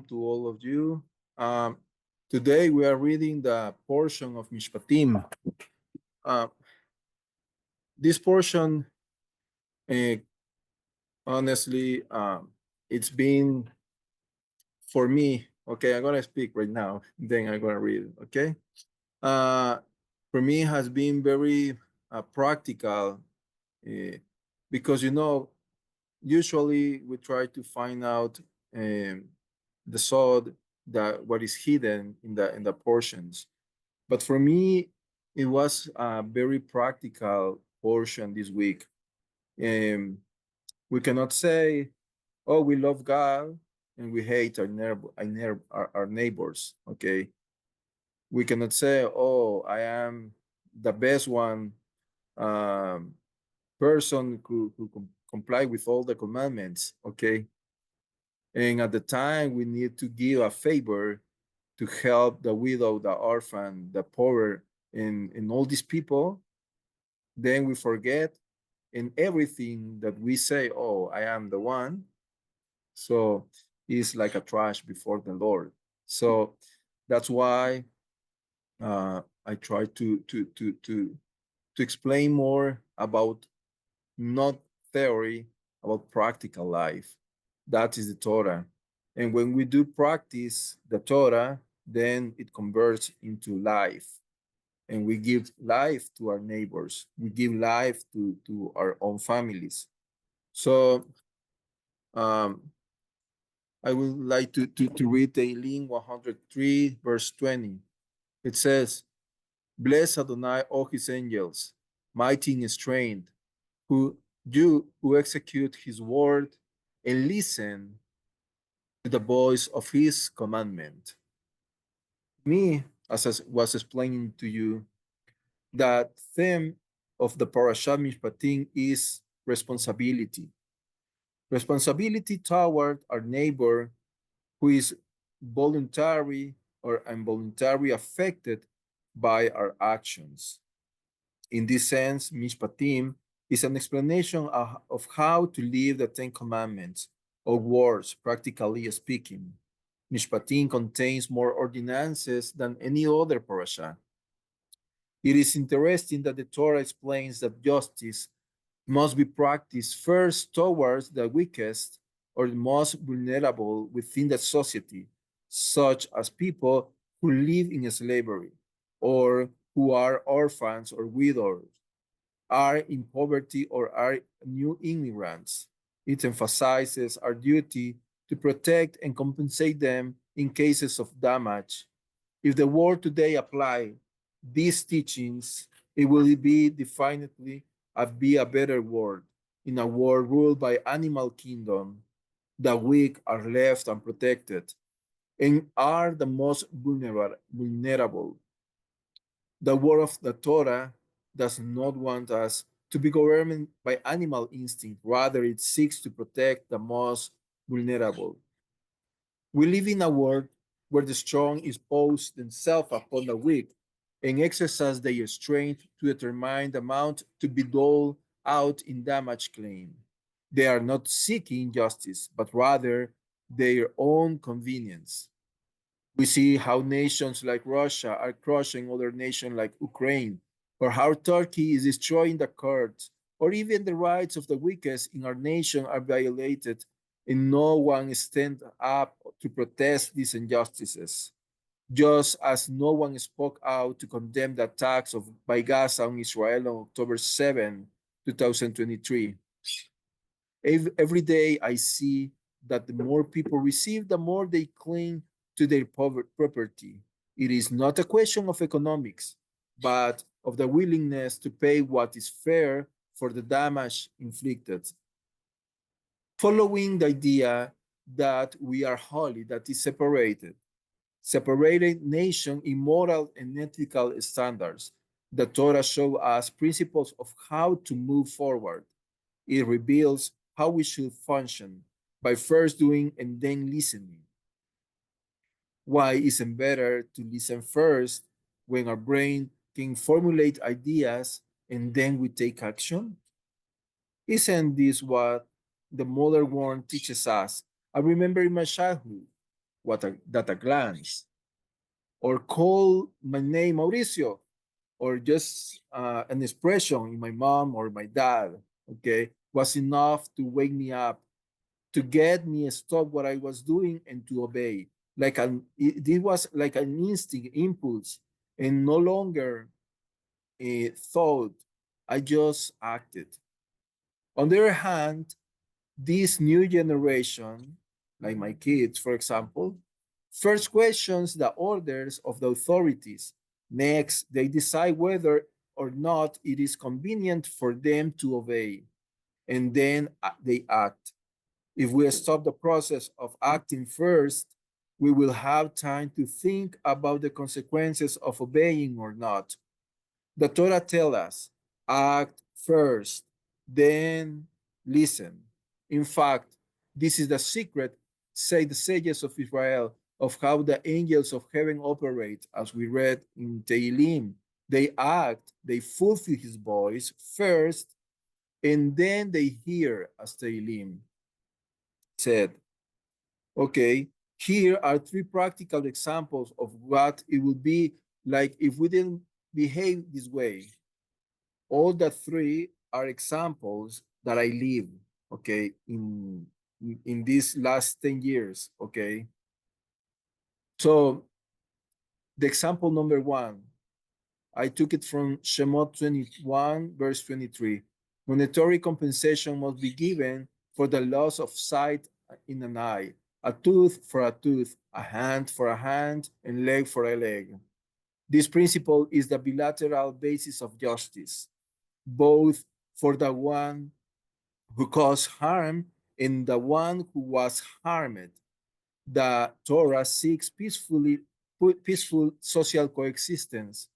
to all of you. Um, Today we are reading the portion of Mishpatim. Uh, this portion, uh, honestly, it's been for me. Okay, I'm gonna speak right now, then I'm gonna read. Okay, uh, for me has been very practical because usually we try to find out the sod that what is hidden in the portions. But for me, it was a very practical portion this week. Um, we cannot say, "Oh, we love God and we hate our neighbors." Okay, we cannot say, "Oh, I am the best one um, person who comply with all the commandments." Okay, and at the time we need to give a favor to help the widow, the orphan, the poor, and all these people. Then we forget in everything that we say, "Oh, I am the one." So it's like a trash before the Lord. So that's why I try to explain more about not theory, about practical life. That is the Torah. And when we do practice the Torah, then it converts into life. And we give life to our neighbors. We give life to our own families. So um, I would like to read Tehillim 103, verse 20. It says, "Bless Adonai, all his angels, mighty in strength, who execute his word and listen to the voice of his commandment." Me, as I was explaining to you, that theme of the parasha Mishpatim is responsibility. Responsibility toward our neighbor who is voluntary or involuntary affected by our actions. In this sense, Mishpatim is an explanation of how to live the Ten Commandments, or words, practically speaking. Mishpatim contains more ordinances than any other parasha. It is interesting that the Torah explains that justice must be practiced first towards the weakest or the most vulnerable within the society, such as people who live in slavery or who are orphans or widows, are in poverty, or are new immigrants. It emphasizes our duty to protect and compensate them in cases of damage. If the world today apply these teachings, it will be definitely be a better world. In a world ruled by animal kingdom, the weak are left unprotected and are the most vulnerable. The word of the Torah does not want us to be governed by animal instinct. Rather, it seeks to protect the most vulnerable. We live in a world where the strong impose themselves upon the weak and exercise their strength to determine the amount to be doled out in damage claim. They are not seeking justice, but rather their own convenience. We see how nations like Russia are crushing other nations like Ukraine, or how Turkey is destroying the Kurds, or even the rights of the weakest in our nation are violated, and no one stands up to protest these injustices. Just as no one spoke out to condemn the attacks by Gaza on Israel on October 7, 2023. Every day I see that the more people receive, the more they cling to their property. It is not a question of economics, but of the willingness to pay what is fair for the damage inflicted. Following the idea that we are holy, that is separated nation in moral and ethical standards. The Torah shows us principles of how to move forward. It reveals how we should function by first doing and then listening. Why isn't better to listen first when our brain can formulate ideas and then we take action? Isn't this what the modern world teaches us? I remember in my childhood, that a glance, or call my name Mauricio, or just an expression in my mom or my dad, okay, was enough to wake me up, to get me to stop what I was doing and to obey. It was like an instinct, impulse, and no longer a thought. I just acted. On the other hand, this new generation, like my kids, for example, first questions the orders of the authorities. Next, they decide whether or not it is convenient for them to obey. And then they act. If we stop the process of acting first, we will have time to think about the consequences of obeying or not. The Torah tells us, act first, then listen. In fact, this is the secret, say the sages of Israel, of how the angels of heaven operate, as we read in Tehillim. They act, they fulfill his voice first, and then they hear, as Tehillim said. Okay, here are three practical examples of what it would be like if we didn't behave this way. All the three are examples that I live, okay, in these last 10 years, okay. So the example number one, I took it from Shemot 21, verse 23. Monetary compensation must be given for the loss of sight in an eye, a tooth for a tooth, a hand for a hand, and leg for a leg. This principle is the bilateral basis of justice, both for the one who caused harm and the one who was harmed. The Torah seeks peaceful social coexistence,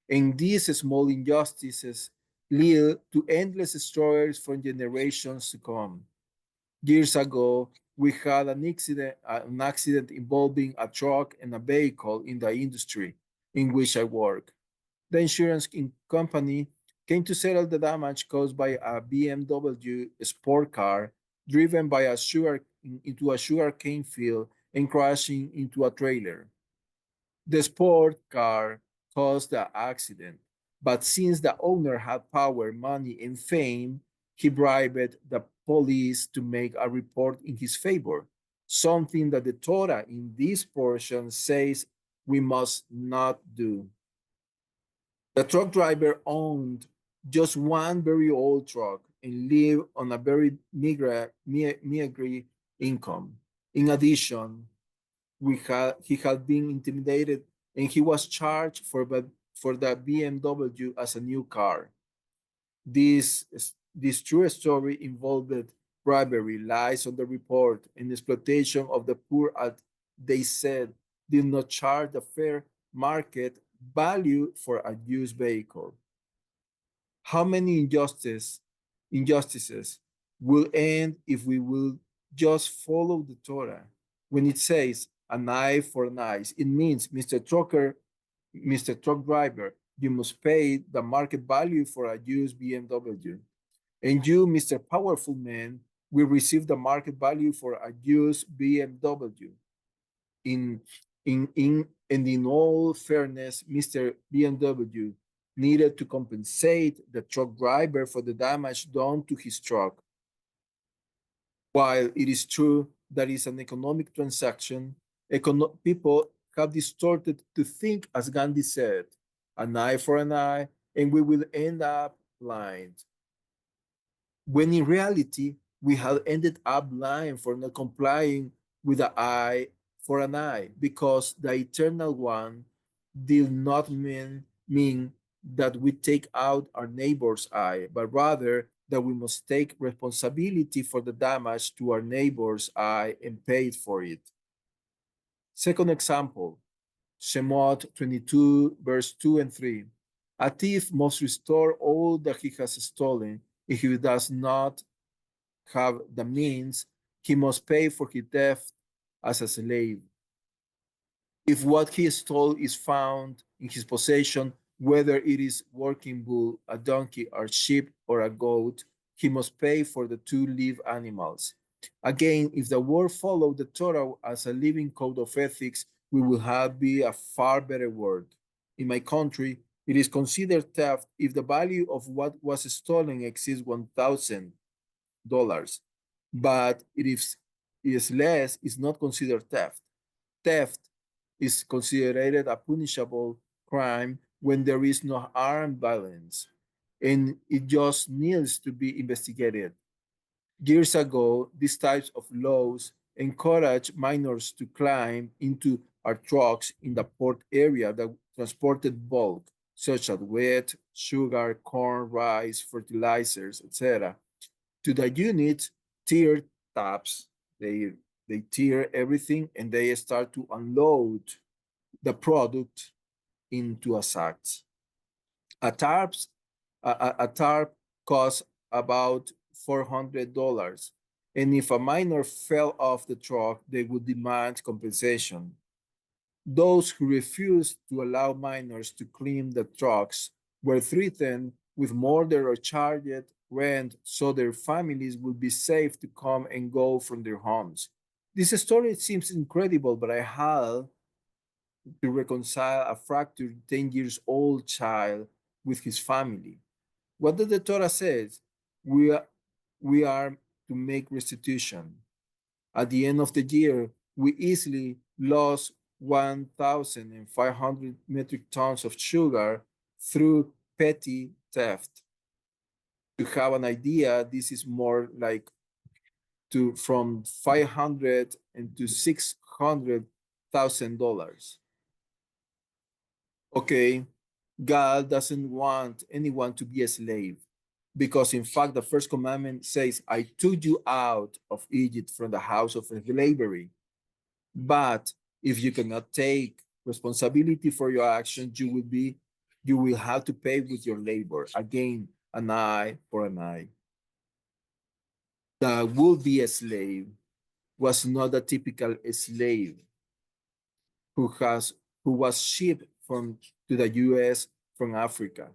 and these small injustices lead to endless struggles for generations to come. Years ago, we had an accident involving a truck and a vehicle in the industry in which I work. The insurance company came to settle the damage caused by a BMW sport car driven by into a sugarcane field and crashing into a trailer. The sport car caused the accident, but since the owner had power, money, and fame, he bribed the police to make a report in his favor, something that the Torah in this portion says we must not do. The truck driver owned just one very old truck and lived on a very meager income. In addition, he had been intimidated and he was charged for the BMW as a new car. This, this true story involved bribery, lies on the report, and exploitation of the poor at, they said, did not charge the fair market value for a used vehicle. How many injustices will end if we will just follow the Torah? When it says an eye for an eye, it means Mr. Truck Driver, you must pay the market value for a used BMW. And you, Mr. Powerful Man, will receive the market value for a used BMW. In and in all fairness, Mr. BMW needed to compensate the truck driver for the damage done to his truck. While it is true that it's an economic transaction, people have distorted to think, as Gandhi said, an eye for an eye, and we will end up blind. When in reality, we have ended up blind for not complying with the eye for an eye, because the eternal one did not mean that we take out our neighbor's eye, but rather that we must take responsibility for the damage to our neighbor's eye and pay for it. Second example, Shemot 22, verse 2 and 3. A thief must restore all that he has stolen. If he does not have the means, he must pay for his theft as a slave. If what he stole is found in his possession, whether it is working bull, a donkey, a sheep, or a goat, he must pay for the two live animals. Again, if the world followed the Torah as a living code of ethics, we will have be a far better world. In my country, it is considered theft if the value of what was stolen exceeds $1,000, but it is less, is not considered theft. Theft is considered a punishable crime when there is no armed violence, and it just needs to be investigated. Years ago, these types of laws encouraged minors to climb into our trucks in the port area that transported bulk, such as wheat, sugar, corn, rice, fertilizers, etc. To the unit, tier taps. They they tear everything and they start to unload the product into a sack. A tarps a tarp costs about $400, and if a miner fell off the truck, they would demand compensation. Those who refused to allow miners to clean the trucks were threatened with murder or charged rent so their families would be safe to come and go from their homes. This story seems incredible, but I had to reconcile a fractured 10 years old child with his family. What did the Torah says? We are, we are to make restitution. At the end of the year, we easily lost 1,500 metric tons of sugar through petty theft. To have an idea, this is more like to from 500 and to $600,000. Okay, God doesn't want anyone to be a slave because, in fact, the first commandment says, I took you out of Egypt from the house of slavery. But if you cannot take responsibility for your actions, you will have to pay with your labor. Again, an eye for an eye. The would be a slave was not a typical slave who has who was shipped from to the US from Africa.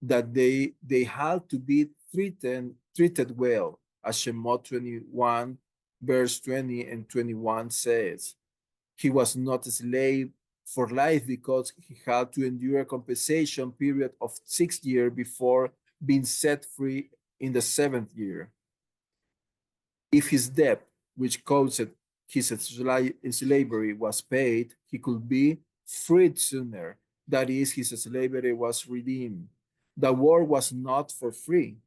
That they had to be treated well, as Shemot 21, verse 20 and 21 says. He was not a slave for life because he had to endure a compensation period of 6 years before being set free in the seventh year. If his debt, which caused his slavery, was paid, he could be freed sooner. That is, his slavery was redeemed. The war was not for free,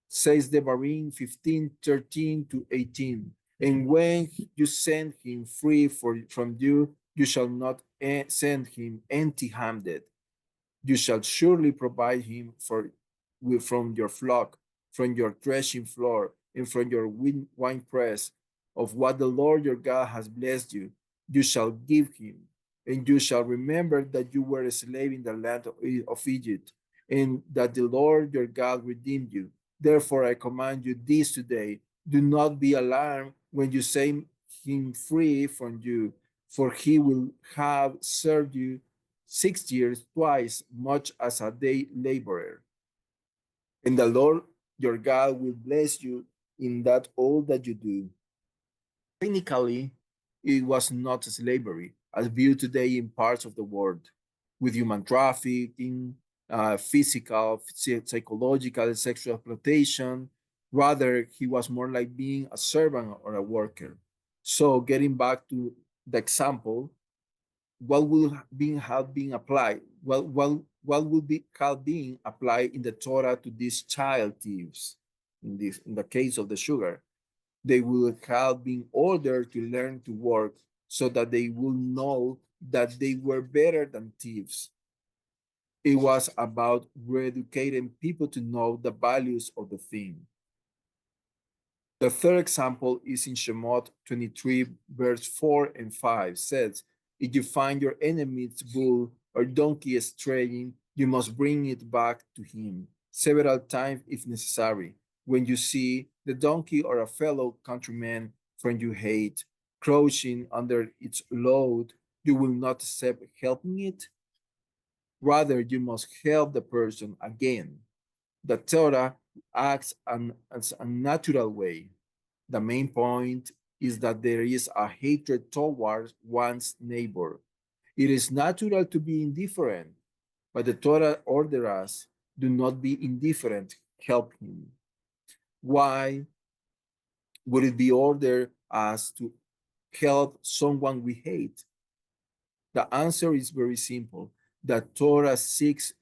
says the Marine 15:13 to 18. And when you send him free from you, you shall not send him empty-handed. You shall surely provide him from your flock, from your threshing floor, and from your winepress of what the Lord your God has blessed you. You shall give him, and you shall remember that you were a slave in the land of Egypt, and that the Lord your God redeemed you. Therefore, I command you this today: do not be alarmed when you set him free from you, for he will have served you 6 years, twice much as a day laborer. And the Lord your God will bless you in that all that you do. Technically, it was not slavery, as viewed today in parts of the world, with human trafficking, physical, psychological, and sexual exploitation. Rather, he was more like being a servant or a worker. So, getting back to the example, what will have been applied? What will be have been applied in the Torah to these child thieves? In the case of the sugar, they will have been ordered to learn to work so that they will know that they were better than thieves. It was about re-educating people to know the values of the thing. The third example is in Shemot 23, verse 4 and 5 says, if you find your enemy's bull or donkey straying, you must bring it back to him several times if necessary. When you see the donkey or a fellow countryman from you hate crouching under its load, you will not accept helping it. Rather, you must help the person again. The Torah acts as a natural way. The main point is that there is a hatred towards one's neighbor. It is natural to be indifferent, but the Torah orders us, do not be indifferent, help him. Why would it be ordered us to help someone we hate? The answer is very simple. The Torah seeks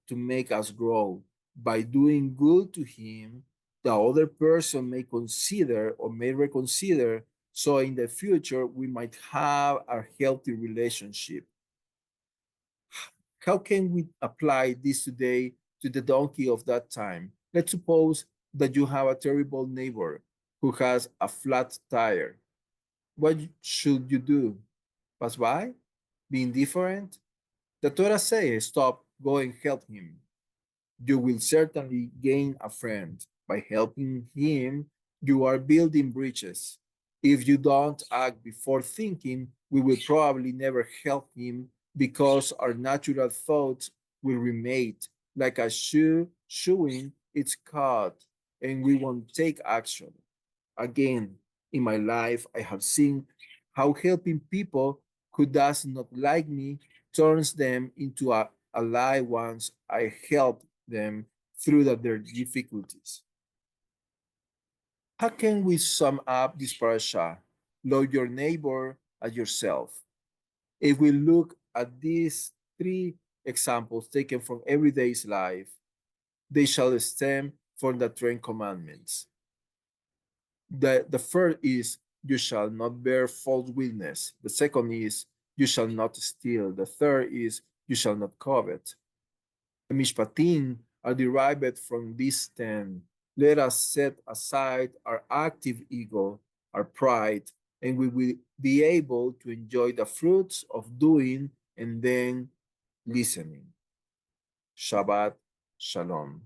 to make us grow. By doing good to him, the other person may consider or may reconsider, so in the future we might have a healthy relationship. How can we apply this today to the donkey of that time? Let's suppose that you have a terrible neighbor who has a flat tire. What should you do? Pass by? Be indifferent? The Torah says, stop, go and help him. You will certainly gain a friend. By helping him, you are building bridges. If you don't act before thinking, we will probably never help him because our natural thoughts will remain like a shoe chewing its cud, and we won't take action. Again, in my life, I have seen how helping people who does not like me turns them into a ally once I help them through their difficulties. How can we sum up this parasha? Love your neighbor as yourself. If we look at these three examples taken from everyday's life, they shall stem from the Ten Commandments. The first is, you shall not bear false witness. The second is, you shall not steal. The third is, you shall not covet. The Mishpatim are derived from these 10. Let us set aside our active ego, our pride, and we will be able to enjoy the fruits of doing and then listening. Shabbat Shalom.